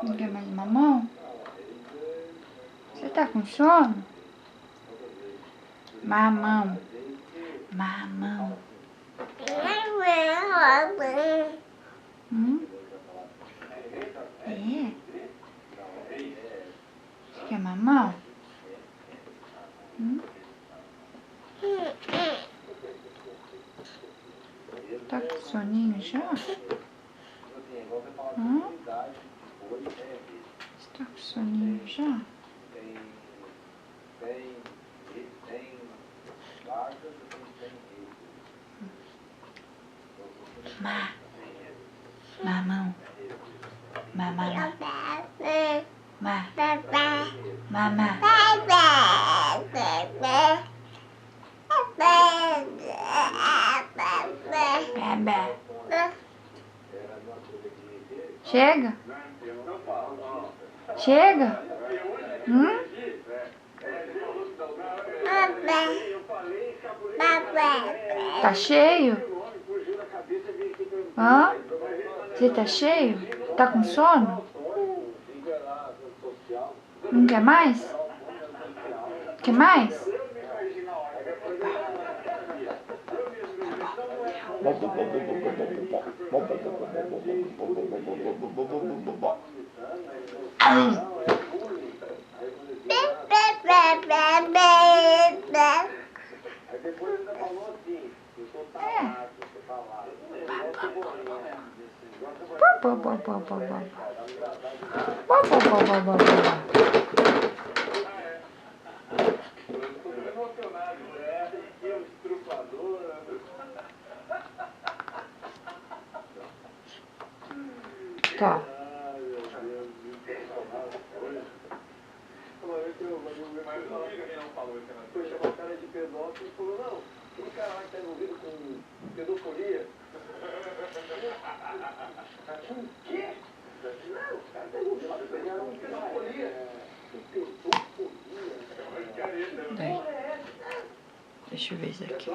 Não quer mais mamão? Você tá com sono? Mamão. Mamão. É? Você quer mamão? Tá com soninho já? Você tá com soninho já? Mamão. Mamá. Mamá. Bebê. Chega? Chega? Tá cheio? Hã? Você tá cheio? Tá com sono? Não quer mais? Quer mais? Tá. Foi chamar o cara de pedófilo e falou, não, aquele cara lá que tá envolvido com pedofilia. Com o quê? Não, o cara tá envolvido com pedofilia. Daí. Deixa eu ver isso aqui.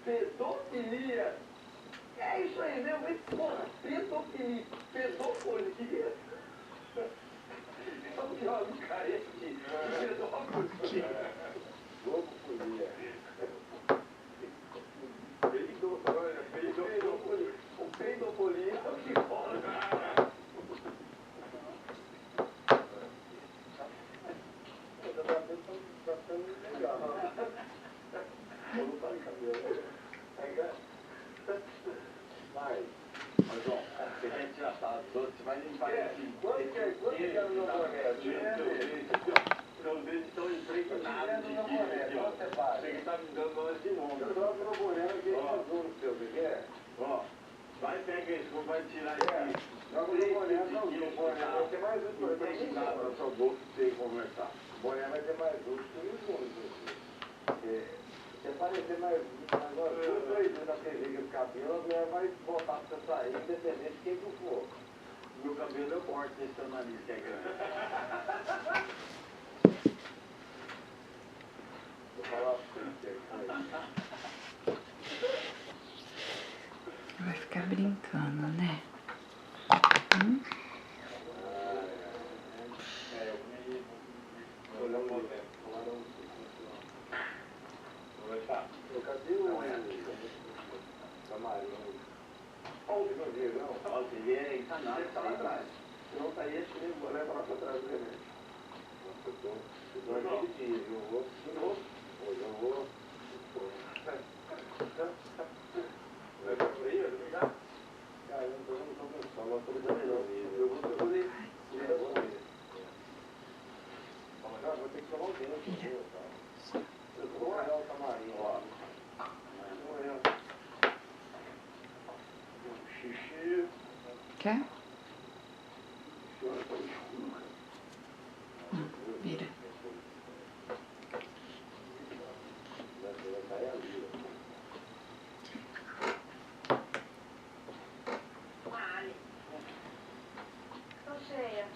Pedofilia. É isso aí mesmo, hein? Porra, pedofilia. Pedofilia. É o pior do carete. Pedofilia. Pedofilia. O pedofilia é o que rola. Tá ficando legal. Eu não falei cabelo. Mas, ó, se a gente já tá dos outros, vai limpar aqui. Quanto que é no meu boné? Meus dedos estão impregnados de tinta aqui, ó. Você que tá me dando nós de novo. Eu troco meu boné, que é azul no seu, você quer? Ó, vai pegar esse, vai tirar aqui. Joga o boné, não, o boné vai ter mais útil. Não tem nada no seu bolso pra você conversar. O boné vai ter mais útil que os outros. Se aparecer mais duas doidinhas da TV com o cabelo, a mulher vai voltar pra você sair, independente de quem tu for. Meu cabelo eu corto nesse teu nariz que é grande. Vou falar pra você. Vai ficar brincando, né? Cadê o camarim? Olha o não. Olha, ele é encanado, tá lá atrás. Se não tá aí, acho que ele vai levar lá pra trás do remédio. Nossa, eu tô aqui de dia, eu vou de novo. Hoje eu vou. Vai pra frio, vai pegar? Cara, eu não tô com sono, nós estamos melhor. Eu vou poder. Mas vou ter que tomar um tempo. Eu vou olhar o camarim lá. Xixi. Quer? Vira. Tô cheia.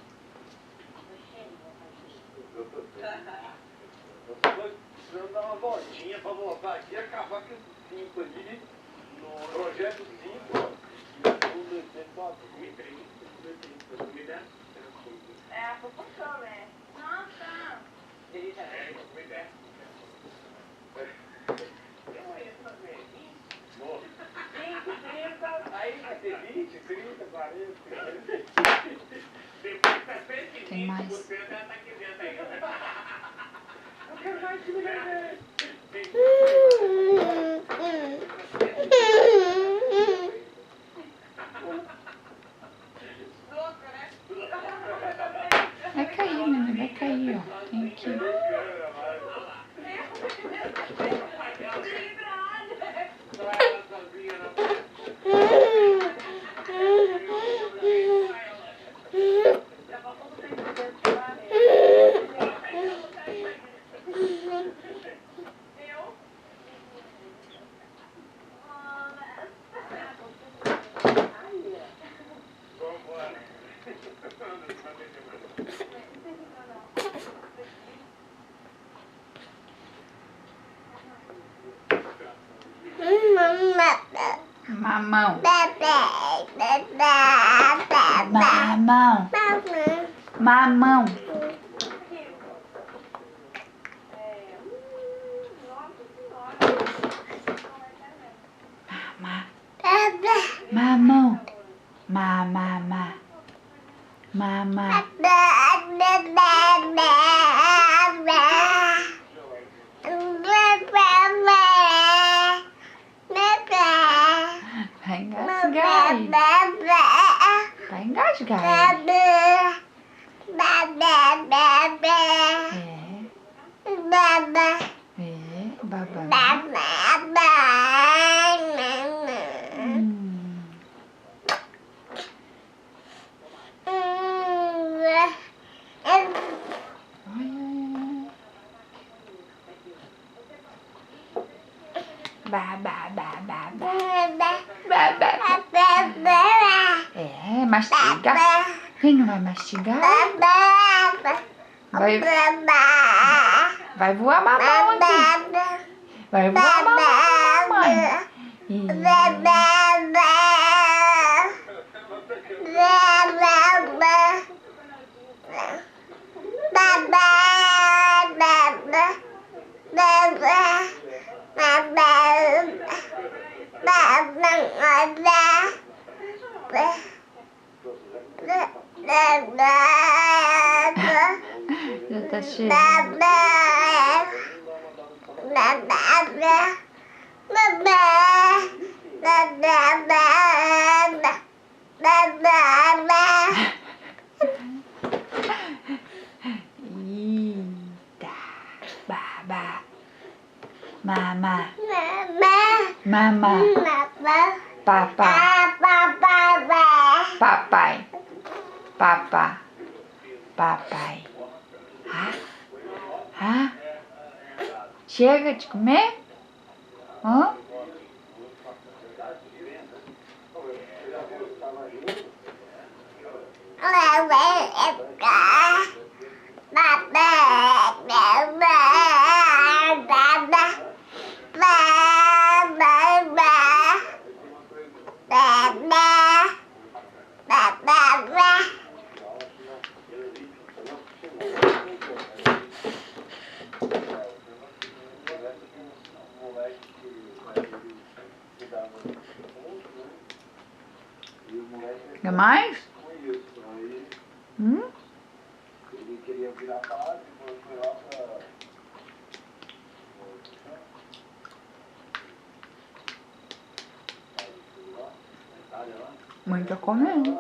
Eu tô precisando dar uma voltinha pra voltar aqui e acabar com esse cinto ali. Projeto 5. 2003. É a proporção, né? Nossa! Aí vai ter 20, 30, 40, 50. Tem mais. Eu quero mais que me ver. Vai cair, menina, vai cair, ó. Tem aqui. Mamão. Mamão. Mamão. Mamão. Mamá. Mamá. Vai engasgar aí. Vai engasgar aí. Bababa. É, mastiga. Quem não vai mastigar? Vai voar mamão aqui. Vai voar mamão, mamãe. Já tá cheio. Eita, babá. Mamá. Mamá. Papá. Papai. Papá. Papai. Chega de comer? Hã? Quer mais? Ele queria virar padre, foi lá pra... Mãe tá comendo.